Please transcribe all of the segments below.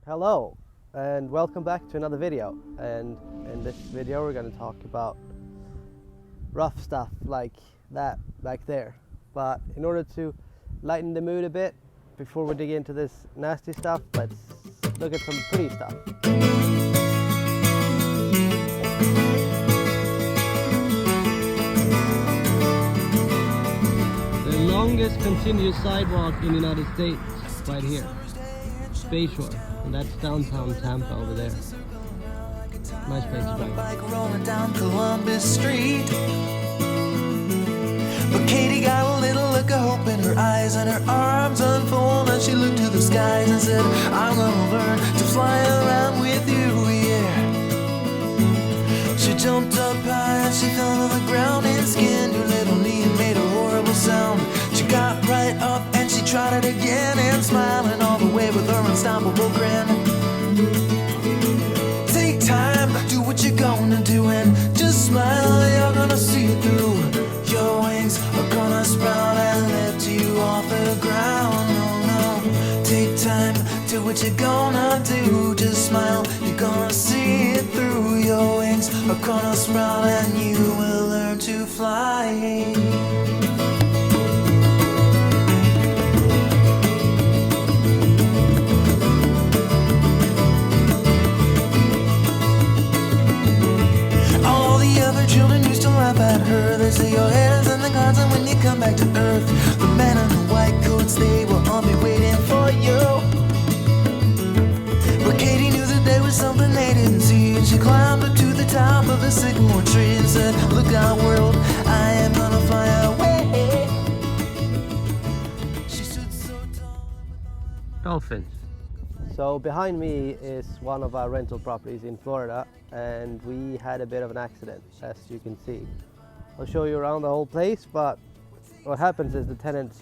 Hello and welcome back to another video, and in this video we're going to talk about rough stuff like that back there. But in order to lighten the mood a bit before we dig into this nasty stuff, let's look at some pretty stuff. The longest continuous sidewalk in the United States, right here, Bayshore, and that's downtown Tampa over there. Nice place to drive. Bike rolling down Columbus Street, but Katie got a little look of hope in her eyes, and her arms unfold, and she looked to the skies and said, "I'm gonna learn to fly around with you, yeah." She jumped up high and she fell to the ground and skinned her little knee and made a horrible sound. She got right up and she tried it again, and smiling all the way with her unstoppable grin. Take time, do what you're gonna do, and just smile, you're gonna see it through. Your wings are gonna sprout and lift you off the ground. No, no, take time, do what you're gonna do, just smile, you're gonna see it through. Your wings are gonna sprout and you will learn to fly. Children used to laugh at her. They say your head is in the clouds, and when you come back to earth, the men in the white coats, they will all be waiting for you. But Katie knew that there was something they didn't see, and she climbed up to the top of the sycamore tree and said, "Look out, world, I am gonna fly away." She stood so tall. Dolphins. So behind me is one of our rental properties in Florida, and we had a bit of an accident, as you can see. I'll show you around the whole place, but what happens is the tenants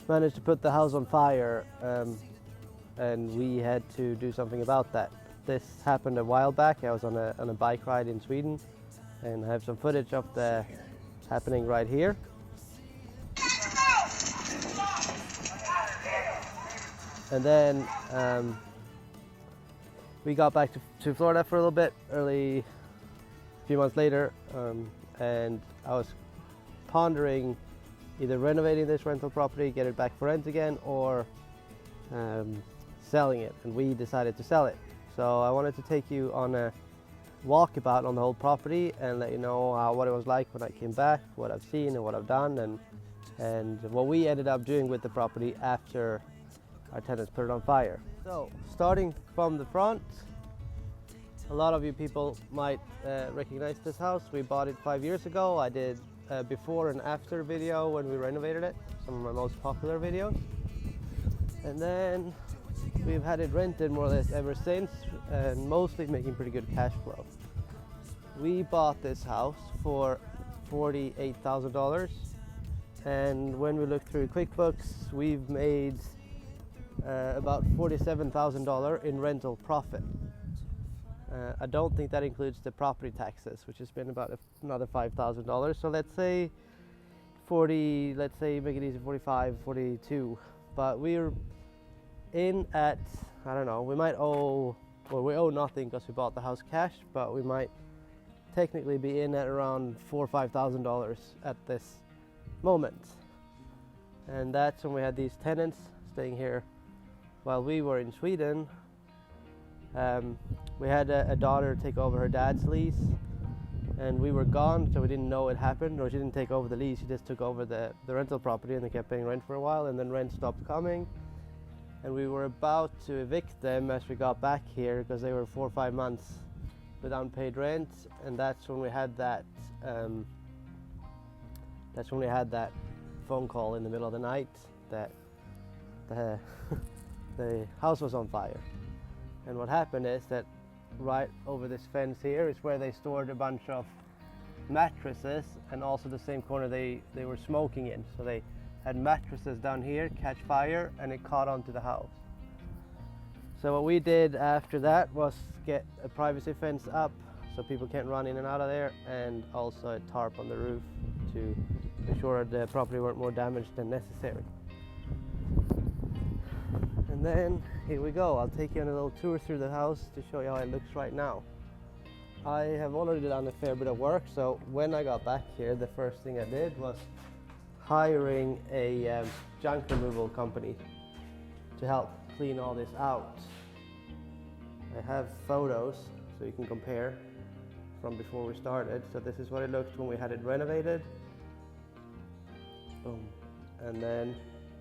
managed to put the house on fire, and we had to do something about that. This happened a while back. I was on a bike ride in Sweden, and I have some footage of the happening right here. And then we got back to Florida for a little bit, a few months later, and I was pondering either renovating this rental property, get it back for rent again, or selling it, and we decided to sell it. So I wanted to take you on a walkabout on the whole property and let you know what it was like when I came back, what I've seen and what I've done, and what we ended up doing with the property after our tenants put it on fire. So, starting from the front, a lot of you people might recognize this house. We bought it 5 years ago. I did a before and after video when we renovated it, some of my most popular videos. And then we've had it rented more or less ever since, and mostly making pretty good cash flow. We bought this house for $48,000, and when we look through QuickBooks, we've made about $47,000 in rental profit. I don't think that includes the property taxes, which has been about another $5,000. So let's say 40, let's say make it easy, 45, 42. But we're in at, I don't know, we might owe, well, we owe nothing because we bought the house cash, but we might technically be in at around $4,000 or $5,000 at this moment. And that's when we had these tenants staying here while we were in Sweden. We had a daughter take over her dad's lease, and we were gone, so we didn't know it happened, or she didn't take over the lease, she just took over the rental property, and they kept paying rent for a while, and then rent stopped coming, and we were about to evict them as we got back here because they were 4 or 5 months with unpaid rent. And that's when we had that phone call in the middle of the night that the house was on fire. And what happened is that right over this fence here is where they stored a bunch of mattresses, and also the same corner they were smoking in. So they had mattresses down here catch fire, and it caught onto the house. So what we did after that was get a privacy fence up so people can't run in and out of there, and also a tarp on the roof to make sure the property weren't more damaged than necessary. And And then here we go. I'll take you on a little tour through the house to show you how it looks right now. I have already done a fair bit of work, so when I got back here, the first thing I did was hiring a junk removal company to help clean all this out. I have photos so you can compare from before we started. So this is what it looked when we had it renovated. Boom. And then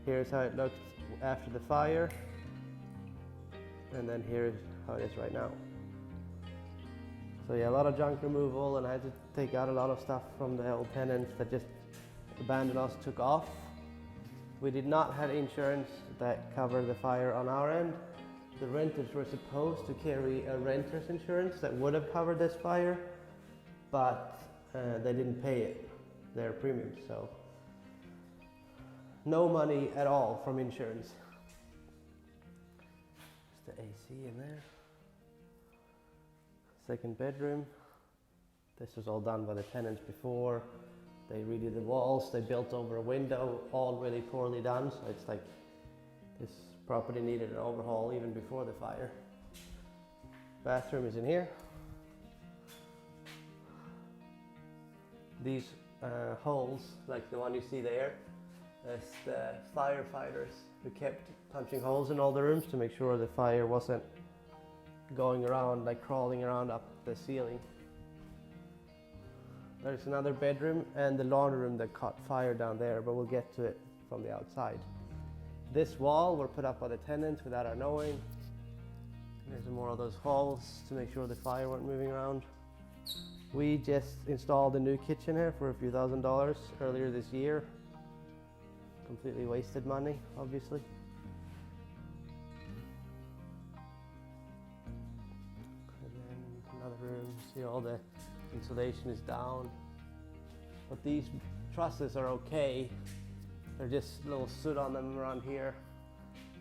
here's how it looked after the fire. And then here's how it is right now. So yeah, a lot of junk removal, and I had to take out a lot of stuff from the old tenants that just abandoned us, took off. We did not have insurance that covered the fire on our end. The renters were supposed to carry a renter's insurance that would have covered this fire, but they didn't pay it, their premiums, so no money at all from insurance. Just the AC in there. Second bedroom. This was all done by the tenants before. They redid the walls, they built over a window, all really poorly done, so it's like this property needed an overhaul even before the fire. Bathroom is in here. These holes, like the one you see there, that's the firefighters who kept punching holes in all the rooms to make sure the fire wasn't going around, like crawling around up the ceiling. There's another bedroom and the laundry room that caught fire down there, but we'll get to it from the outside. This wall were put up by the tenants without our knowing. There's more of those holes to make sure the fire wasn't moving around. We just installed a new kitchen here for a few $1,000s earlier this year. Completely wasted money, obviously. And then another room, see all the insulation is down. But these trusses are okay. They're just little soot on them around here.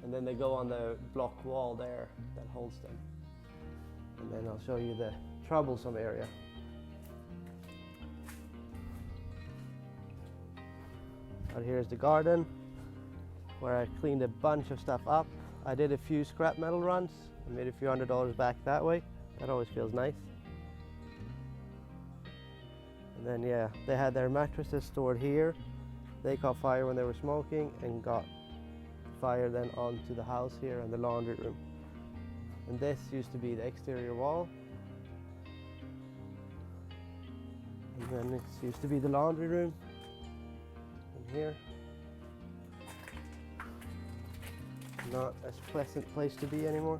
And then they go on the block wall there that holds them. And then I'll show you the troublesome area. Out here is the garden where I cleaned a bunch of stuff up. I did a few scrap metal runs and made a few $100s back that way. That always feels nice. And then yeah, they had their mattresses stored here. They caught fire when they were smoking and got fire then onto the house here and the laundry room. And this used to be the exterior wall. And then this used to be the laundry room. And here. Not as pleasant place to be anymore.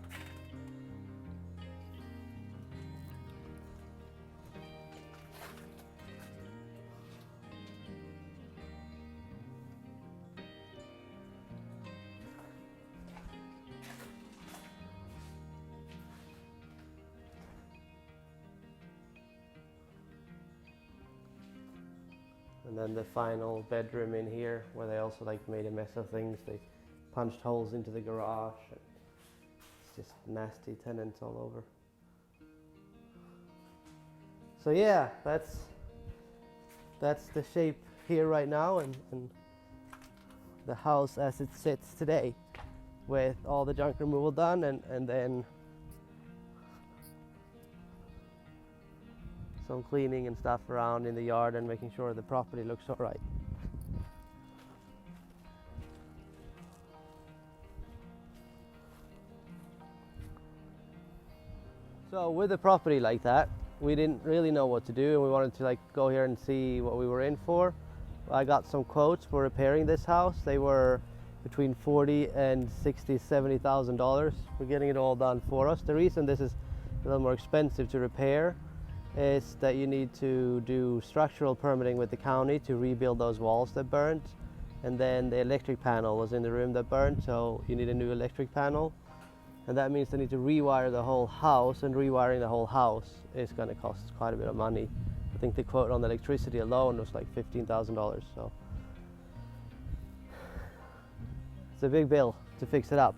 And then the final bedroom in here where they also like made a mess of things. They punched holes into the garage. It's just nasty tenants all over. So yeah, that's the shape here right now and the house as it sits today with all the junk removal done and then some cleaning and stuff around in the yard and making sure the property looks all right. So with a property like that, we didn't really know what to do and we wanted to like go here and see what we were in for. I got some quotes for repairing this house. They were between $40,000 and $70,000 for getting it all done for us. The reason this is a little more expensive to repair is that you need to do structural permitting with the county to rebuild those walls that burned, and then the electric panel was in the room that burned, so you need a new electric panel, and that means they need to rewire the whole house, and rewiring the whole house is going to cost quite a bit of money. I think the quote on the electricity alone was like $15,000, so it's a big bill to fix it up.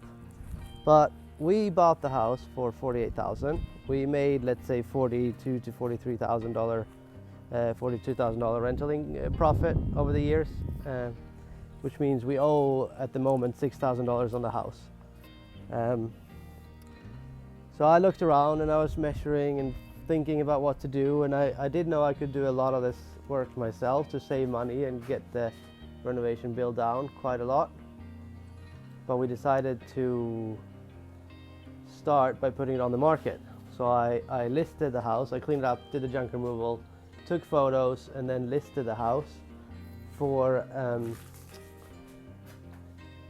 But we bought the house for $48,000. We made, let's say, $42,000 to $43,000, $42,000 rental profit over the years, which means we owe at the moment $6,000 on the house. So I looked around and I was measuring and thinking about what to do, and I did know I could do a lot of this work myself to save money and get the renovation bill down quite a lot. But we decided to start by putting it on the market. So I listed the house, I cleaned it up, did the junk removal, took photos, and then listed the house for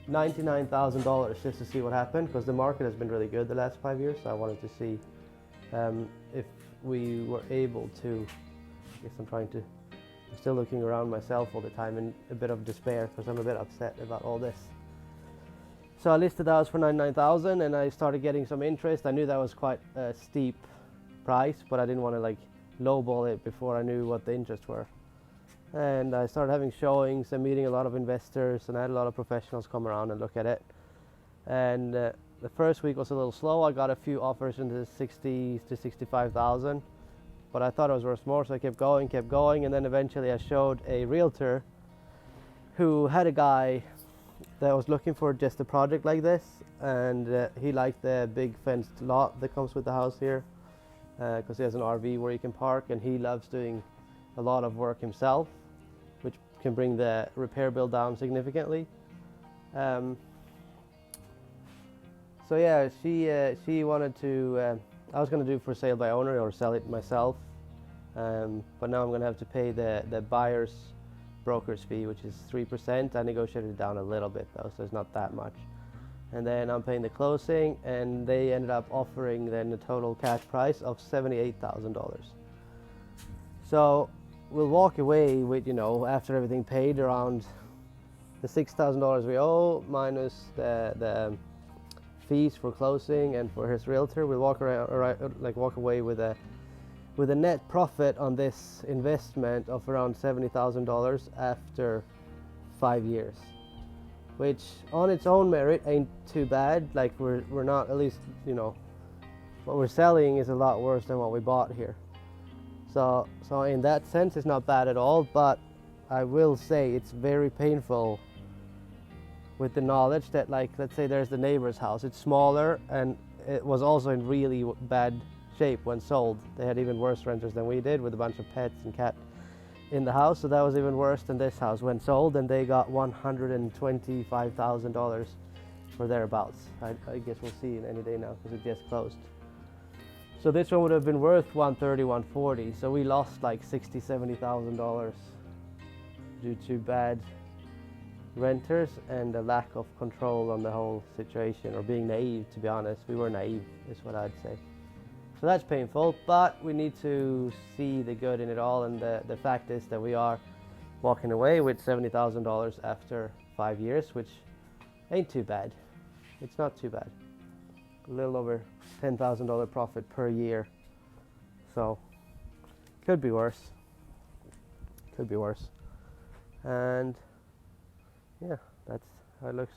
$99,000 just to see what happened, because the market has been really good the last 5 years. So I wanted to see if we were able to, I guess I'm still looking around myself all the time in a bit of despair because I'm a bit upset about all this. So I listed the house for $99,000 and I started getting some interest. I knew that was quite a steep price, but I didn't want to like lowball it before I knew what the interest were. And I started having showings and meeting a lot of investors, and I had a lot of professionals come around and look at it. And the first week was a little slow. I got a few offers in the 60 to 65,000, but I thought it was worth more, so I kept going, and then eventually I showed a realtor who had a guy that was looking for just a project like this, and he liked the big fenced lot that comes with the house here, because he has an RV where he can park, and he loves doing a lot of work himself, which can bring the repair bill down significantly. So yeah, she wanted to, I was going to do for sale by owner or sell it myself, but now I'm going to have to pay the buyer's broker's fee, which is 3%. I negotiated it down a little bit though, so it's not that much. And then I'm paying the closing, and they ended up offering then a total cash price of $78,000. So we'll walk away with, you know, after everything paid, around the $6,000 we owe minus the fees for closing and for his realtor. We'll walk away with a net profit on this investment of around $70,000 after 5 years, which on its own merit ain't too bad. Like we're not, at least, you know, what we're selling is a lot worse than what we bought here. So in that sense, it's not bad at all, but I will say it's very painful with the knowledge that, like, let's say there's the neighbor's house. It's smaller and it was also in really bad shape when sold. They had even worse renters than we did, with a bunch of pets and cat in the house. So that was even worse than this house when sold, and they got $125,000 for thereabouts. I guess we'll see in any day now because it just closed. So this one would have been worth $130,000, $140,000. So we lost like $60,000, $70,000 due to bad renters and a lack of control on the whole situation, or being naive, to be honest. We were naive, is what I'd say. So that's painful, but we need to see the good in it all, and the fact is that we are walking away with $70,000 after 5 years, which ain't too bad. It's not too bad. A little over $10,000 profit per year. So could be worse. Could be worse. And yeah, that's how it looks.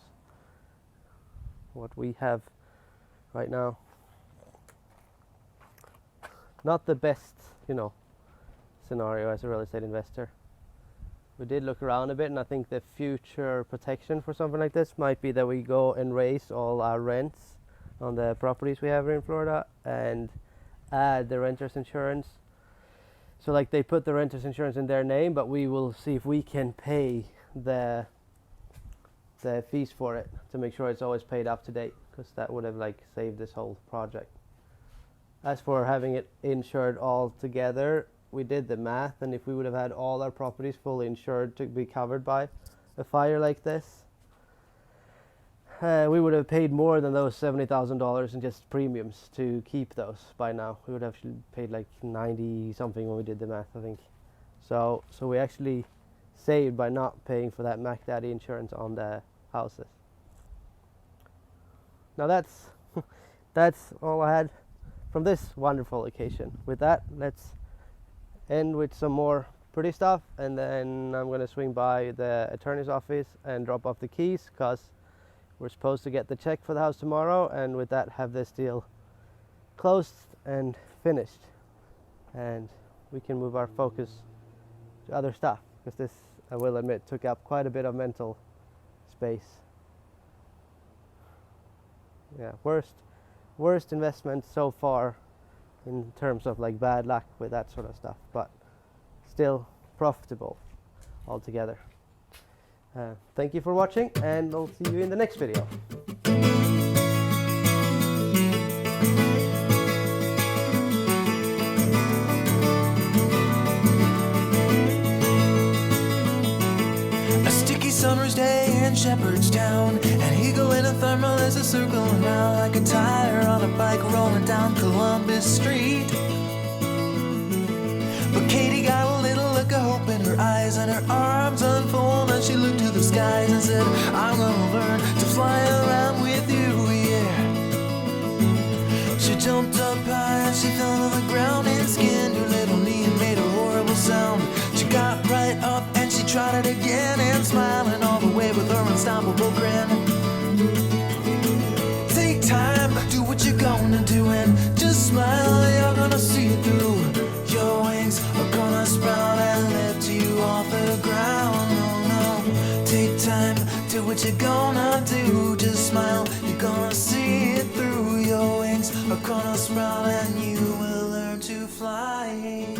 What we have right now. Not the best, you know, scenario as a real estate investor. We did look around a bit, and I think the future protection for something like this might be that we go and raise all our rents on the properties we have here in Florida and add the renter's insurance. So like they put the renter's insurance in their name, but we will see if we can pay the fees for it to make sure it's always paid up to date, because that would have like saved this whole project. As for having it insured all together, we did the math, and if we would have had all our properties fully insured to be covered by a fire like this, we would have paid more than those $70,000 in just premiums to keep those by now. We would have paid like 90 something when we did the math, I think. So we actually saved by not paying for that Mac Daddy insurance on the houses. Now that's all I had from this wonderful occasion. With that, let's end with some more pretty stuff, and then I'm going to swing by the attorney's office and drop off the keys, because we're supposed to get the check for the house tomorrow, and with that have this deal closed and finished, and we can move our focus to other stuff, because this, I will admit, took up quite a bit of mental space. yeah, worst investment so far in terms of like bad luck with that sort of stuff, but still profitable altogether. Thank you for watching, and I'll see you in the next video. A sticky summer's day in Shepherdstown, and he go in a thermal as a circling round like a tire on a bike rolling down Columbus Street. But Katie got a little look of hope in her eyes, and her arms unfold, and she looked to the skies and said, I'm gonna learn to fly around with you, yeah. She jumped up high and she fell to the ground and skinned her little knee and made a horrible sound. She got right up and she tried it again, and smiling all the way with her unstoppable grin. Take time, do what you're gonna do, and just smile, you're gonna see it through. Your wings are gonna sprout and lift you off the ground. Oh no, take time, do what you're gonna do, just smile, you're gonna see it through. Your wings are gonna sprout and you will learn to fly.